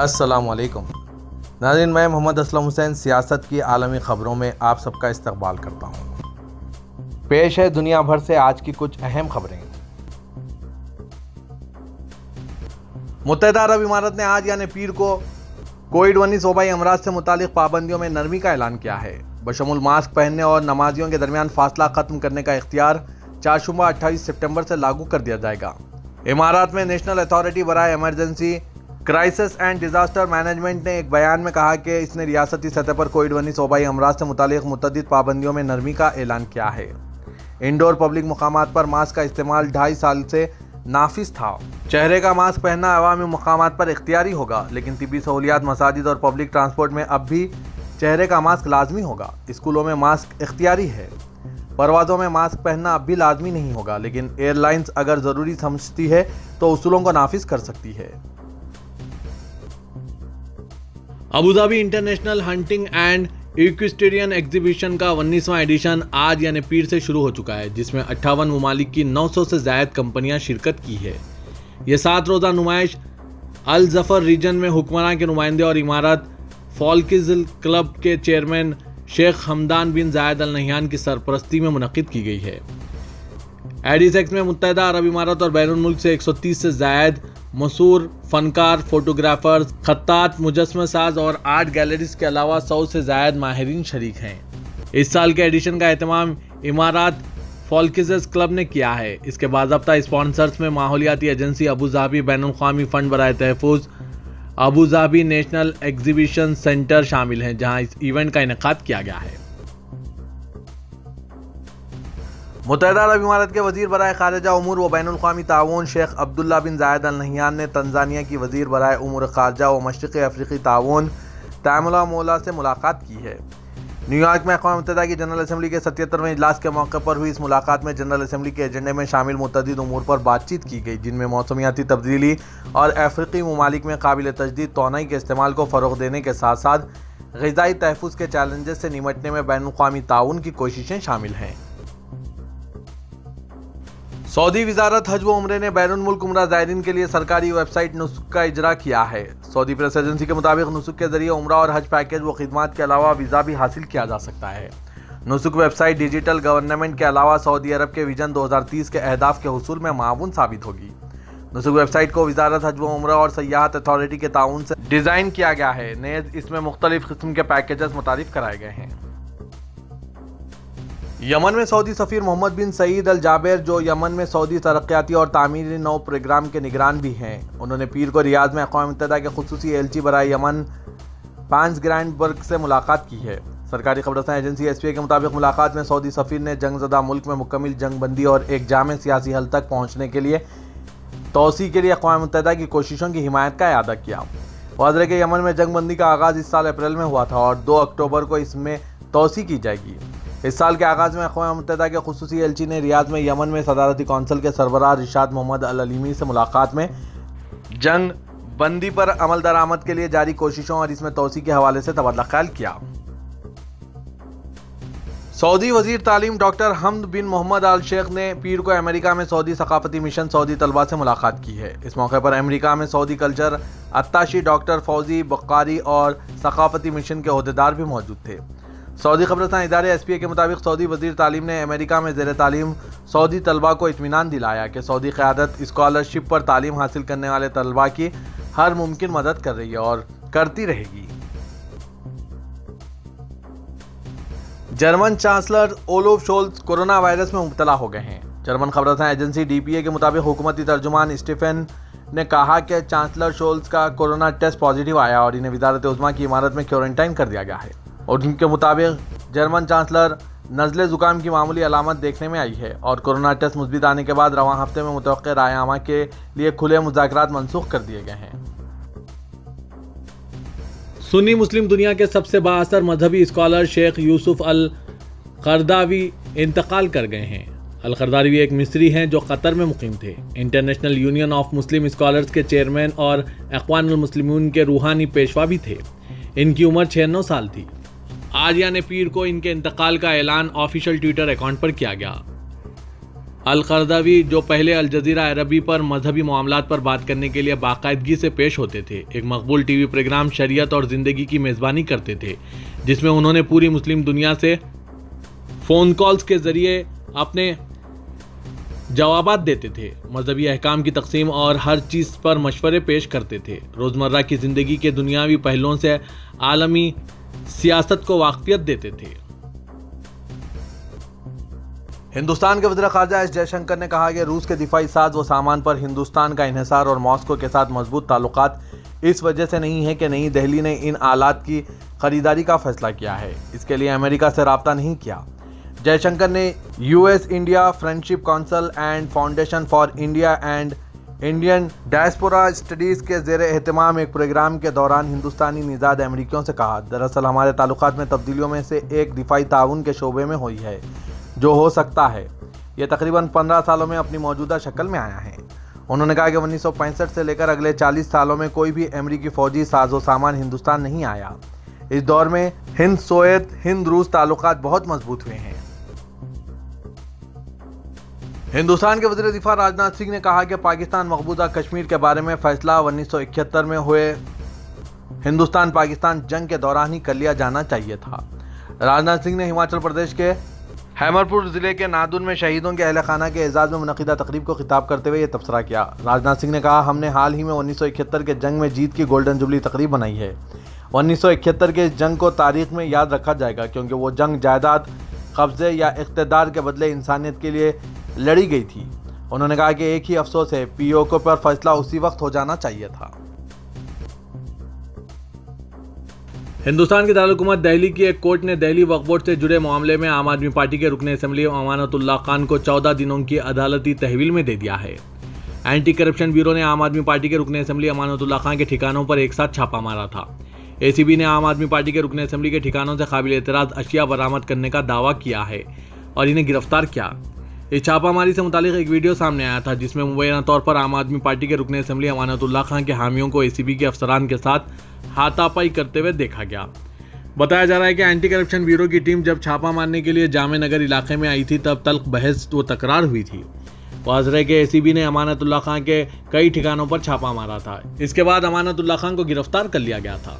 السلام علیکم ناظرین، میں محمد اسلم حسین سیاست کی عالمی خبروں میں آپ سب کا استقبال کرتا ہوں۔ پیش ہے دنیا بھر سے آج کی کچھ اہم خبریں۔ متحدہ عرب امارات نے آج یعنی پیر کو کووڈ-19 وبائی امراض سے متعلق پابندیوں میں نرمی کا اعلان کیا ہے، بشمول ماسک پہننے اور نمازیوں کے درمیان فاصلہ ختم کرنے کا اختیار چارشنبہ 28 سپٹمبر سے لاگو کر دیا جائے گا۔ امارات میں نیشنل اتھارٹی برائے emergency crisis and disaster management نے ایک بیان میں کہا کہ اس نے ریاستی سطح پر کووڈ-19 وبائی امراض سے متعلق متعدد پابندیوں میں نرمی کا اعلان کیا ہے۔ انڈور پبلک مقامات پر ماسک کا استعمال 2.5 سال سے نافذ تھا۔ چہرے کا ماسک پہننا عوامی مقامات پر اختیاری ہوگا، لیکن طبی سہولیات، مساجد اور پبلک ٹرانسپورٹ میں اب بھی چہرے کا ماسک لازمی ہوگا۔ اسکولوں میں ماسک اختیاری ہے۔ پروازوں میں ماسک پہننا اب بھی لازمی نہیں ہوگا، لیکن ایئر لائنز اگر ضروری سمجھتی ہے تو اصولوں کو نافذ کر سکتی ہے۔ Abu Dhabi international hunting and equestrian exhibition کا 19واں ایڈیشن آج یعنی پیر سے شروع ہو چکا ہے، جس میں 58 ممالک کی 900 سے زائد کمپنیاں شرکت کی ہے۔ یہ 7 روزہ نمائش الظفر ریجن میں حکمراں کے نمائندے اور امارات فالکز کلب کے چیئرمین شیخ حمدان بن زاید ال نہیان کی سرپرستی میں منعقد کی گئی ہے۔ ایڈیسیکس میں متحدہ عرب امارات اور بیرون ملک سے 130 سے زائد مشہور فنکار، فوٹوگرافرز، خطاط، مجسمہ ساز اور آرٹ گیلریز کے علاوہ 100 سے زائد ماہرین شریک ہیں۔ اس سال کے ایڈیشن کا اہتمام امارات فالکز کلب نے کیا ہے۔ اس کے باضابطہ اسپانسرز میں ماحولیاتی ایجنسی ابوظہبی بین الاقوامی فنڈ برائے تحفظ، ابوظہبی نیشنل ایگزیبیشن سینٹر شامل ہیں، جہاں اس ایونٹ کا انعقاد کیا گیا ہے۔ متحدہ عرب امارات کے وزیر برائے خارجہ امور و بین الاقوامی تعاون شیخ عبداللہ بن زاید ال نہیان نے تنزانیہ کی وزیر برائے امور خارجہ و مشرقی افریقی تعاون تیمولا مولا سے ملاقات کی ہے۔ نیو یارک میں اقوام متحدہ کی جنرل اسمبلی کے 77ویں اجلاس کے موقع پر ہوئی اس ملاقات میں جنرل اسمبلی کے ایجنڈے میں شامل متعدد امور پر بات چیت کی گئی، جن میں موسمیاتی تبدیلی اور افریقی ممالک میں قابل تجدید توانائی کے استعمال کو فروغ دینے کے ساتھ ساتھ غذائی تحفظ کے چیلنجز سے نمٹنے میں بین الاقوامی تعاون کی کوششیں شامل ہیں۔ سعودی وزارت حج و عمرے نے بیرون ملک عمرہ زائرین کے لیے سرکاری ویب سائٹ نسک کا اجرا کیا ہے۔ سعودی پریس ایجنسی کے مطابق نسک کے ذریعے عمرہ اور حج پیکیج و خدمات کے علاوہ ویزا بھی حاصل کیا جا سکتا ہے۔ نسک ویب سائٹ ڈیجیٹل گورنمنٹ کے علاوہ سعودی عرب کے ویژن 2030 کے اہداف کے حصول میں معاون ثابت ہوگی۔ نسک ویب سائٹ کو وزارت حج و عمرہ اور سیاحت اتھارٹی کے تعاون سے ڈیزائن کیا گیا ہے، نیز اس میں مختلف قسم کے پیکیجز متعارف کرائے گئے ہیں۔ یمن میں سعودی سفیر محمد بن سعید الجابر، جو یمن میں سعودی ترقیاتی اور تعمیری نو پروگرام کے نگران بھی ہیں، انہوں نے پیر کو ریاض میں اقوام متحدہ کے خصوصی ایلچی برائے یمن پانس گرانڈ برگ سے ملاقات کی ہے۔ سرکاری خبررساں ایجنسی SPA کے مطابق ملاقات میں سعودی سفیر نے جنگ زدہ ملک میں مکمل جنگ بندی اور ایک جامع سیاسی حل تک پہنچنے کے لیے توسیع کے لیے اقوام متحدہ کی کوششوں کی حمایت کا اعادہ کیا۔ واضح ہے کہ یمن میں جنگ بندی کا آغاز اس سال اپریل میں ہوا تھا اور 2 اکتوبر کو اس میں توسیع کی جائے گی۔ اس سال کے آغاز میں اقوام متحدہ کے خصوصی ایلچی نے ریاض میں یمن میں صدارتی کونسل کے سربراہ رشاد محمد العلیمی سے ملاقات میں جنگ بندی پر عمل درآمد کے لیے جاری کوششوں اور اس میں توسیع کے حوالے سے تبادلہ خیال کیا۔ سعودی وزیر تعلیم ڈاکٹر حمد بن محمد آل شیخ نے پیر کو امریکہ میں سعودی ثقافتی مشن سعودی طلباء سے ملاقات کی ہے۔ اس موقع پر امریکہ میں سعودی کلچر اتاشی ڈاکٹر فوزی بقاری اور ثقافتی مشن کے عہدیدار بھی موجود تھے۔ سعودی خبررساں ادارے SPA کے مطابق سعودی وزیر تعلیم نے امریکہ میں زیر تعلیم سعودی طلباء کو اطمینان دلایا کہ سعودی قیادت اسکالرشپ پر تعلیم حاصل کرنے والے طلباء کی ہر ممکن مدد کر رہی ہے اور کرتی رہے گی۔ German chancellor اولوف Scholz corona virus میں مبتلا ہو گئے ہیں۔ جرمن خبررساں ایجنسی DPA کے مطابق حکومتی ترجمان اسٹیفن نے کہا کہ چانسلر شولز کا کورونا ٹیسٹ پازیٹیو آیا اور انہیں وزارت عظمیٰ کی عمارت میں کوارنٹائن کر دیا گیا ہے۔ اور ان کے مطابق جرمن چانسلر نزلے زکام کی معمولی علامت دیکھنے میں آئی ہے اور کورونا ٹیسٹ مثبت آنے کے بعد رواں ہفتے میں متوقع رائے عامہ کے لیے کھلے مذاکرات منسوخ کر دیے گئے ہیں۔ سنی مسلم دنیا کے سب سے بااثر مذہبی اسکالر شیخ یوسف القرداوی انتقال کر گئے ہیں۔ القرداوی ایک مصری ہیں جو قطر میں مقیم تھے۔ International union of Muslim scholars کے چیئرمین اور اخوان المسلمین کے روحانی پیشوا بھی تھے۔ ان کی عمر 96 سال تھی۔ آج یعنی پیر کو ان کے انتقال کا اعلان آفیشیل ٹویٹر اکاؤنٹ پر کیا گیا۔ القرداوی جو پہلے الجزیرہ عربی پر مذہبی معاملات پر بات کرنے کے لیے باقاعدگی سے پیش ہوتے تھے، ایک مقبول ٹی وی پروگرام شریعت اور زندگی کی میزبانی کرتے تھے، جس میں انہوں نے پوری مسلم دنیا سے فون کالز کے ذریعے اپنے جوابات دیتے تھے، مذہبی احکام کی تقسیم اور ہر چیز پر مشورے پیش کرتے تھے، روزمرہ کی زندگی کے دنیاوی پہلوؤں سے عالمی سیاست کو واقفیت دیتے تھے۔ ہندوستان کے وزیر خارجہ ایس جے شنکر نے کہا کہ روس کے دفاعی ساز و سامان پر ہندوستان کا انحصار اور ماسکو کے ساتھ مضبوط تعلقات اس وجہ سے نہیں ہے کہ نئی دہلی نے ان آلات کی خریداری کا فیصلہ کیا ہے، اس کے لیے امریکہ سے رابطہ نہیں کیا۔ جے شنکر نے U S India friendship council and foundation for India and Indian diaspora studies کے زیر اہتمام ایک پروگرام کے دوران ہندوستانی نژاد امریکیوں سے کہا، دراصل ہمارے تعلقات میں تبدیلیوں میں سے ایک دفاعی تعاون کے شعبے میں ہوئی ہے جو ہو سکتا ہے، یہ تقریباً 15 سالوں میں اپنی موجودہ شکل میں آیا ہے۔ انہوں نے کہا کہ 1965 سے لے کر اگلے 40 سالوں میں کوئی بھی امریکی فوجی ساز و سامان ہندوستان نہیں آیا۔ اس دور میں ہند سوویت ہند روس تعلقات بہت مضبوط ہوئے ہیں۔ ہندوستان کے وزیر دفاع راجناتھ سنگھ نے کہا کہ پاکستان مقبوضہ کشمیر کے بارے میں فیصلہ 1971 میں ہوئے ہندوستان پاکستان جنگ کے دوران ہی کر لیا جانا چاہیے تھا۔ راجناتھ سنگھ نے ہماچل پردیش کے ہیمر پور ضلع کے نادون میں شہیدوں کے اہل خانہ کے اعزاز میں منعقدہ تقریب کو خطاب کرتے ہوئے یہ تبصرہ کیا۔ راجناتھ سنگھ نے کہا، ہم نے حال ہی میں 1971 کے جنگ میں جیت کی گولڈن جوبلی تقریب بنائی ہے۔ 1971 کے جنگ کو تاریخ میں یاد رکھا جائے گا کیونکہ وہ جنگ جائیداد، قبضے یا اقتدار کے بدلے انسانیت کے لیے لڑی گئی تھی۔ انہوں نے کہا کہ ایک ہی افسوس ہے، پی او کے پر فیصلہ اسی وقت ہو جانا چاہیے تھا۔ ہندوستان کے دارالحکومت دہلی کی ایک کورٹ نے دہلی وقف بورڈ سے جڑے معاملے میں عام آدمی پارٹی کے رکن اسمبلی امانت اللہ خان کو 14 دنوں کی عدالتی تحویل میں دے دیا ہے۔ اینٹی کرپشن بیورو نے عام آدمی پارٹی کے رکن اسمبلی امانت اللہ خان کے ٹھکانوں پر ایک ساتھ چھاپا مارا تھا۔ اے سی بی نے عام آدمی پارٹی کے رکن اسمبلی کے ٹھکانوں سے قابل اعتراض اشیاء برآمد کرنے کا دعویٰ کیا ہے اور انہیں گرفتار کیا۔ اس چھاپہ ماری سے متعلق ایک ویڈیو سامنے آیا تھا جس میں مبینہ طور پر عام آدمی پارٹی کے رکن اسمبلی امانت اللہ خان کے حامیوں کو اے سی بی کے افسران کے ساتھ ہاتھا پائی کرتے ہوئے دیکھا گیا۔ بتایا جا رہا ہے کہ اینٹی کرپشن بیورو کی ٹیم جب چھاپہ مارنے کے لیے جامع نگر علاقے میں آئی تھی تب تلخ بحث و تکرار ہوئی تھی۔ واضح ہے کہ اے سی بی نے امانت اللہ خان کے کئی ٹھکانوں پر چھاپہ مارا تھا۔ اس کے بعد امانت اللہ خان کو گرفتار کر لیا گیا تھا۔